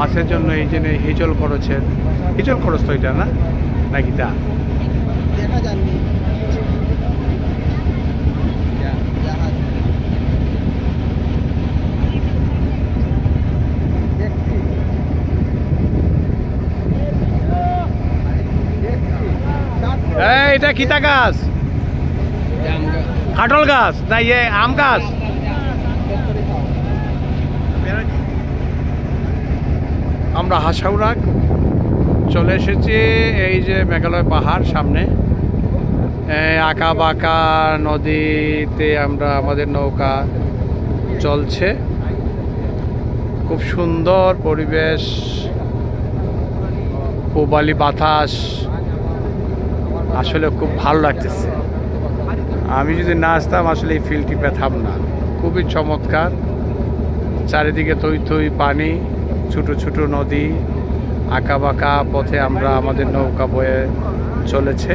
মাছের জন্য এই যে হিজল খরচের হিজল খরচ তো এটা না নাকি তা দেখা যায়নি এটা কিতা গাছ কাঁঠাল গাছ না ইয়ে আম গাছ আমরা হাসাউড়া চলে এসেছি এই যে মেঘালয় পাহাড় সামনে আঁকা বাঁকা নদীতে আমরা আমাদের নৌকা চলছে খুব সুন্দর পরিবেশ পূবালি বাতাস আসলে খুব ভালো লাগতেছে আমি যদি না আসতাম আসলে এই ফিল্ডটি পেতাম না খুবই চমৎকার চারিদিকে থই থই পানি ছোট ছোট নদী আঁকা বাঁকা পথে আমরা আমাদের নৌকা বয়ে চলেছে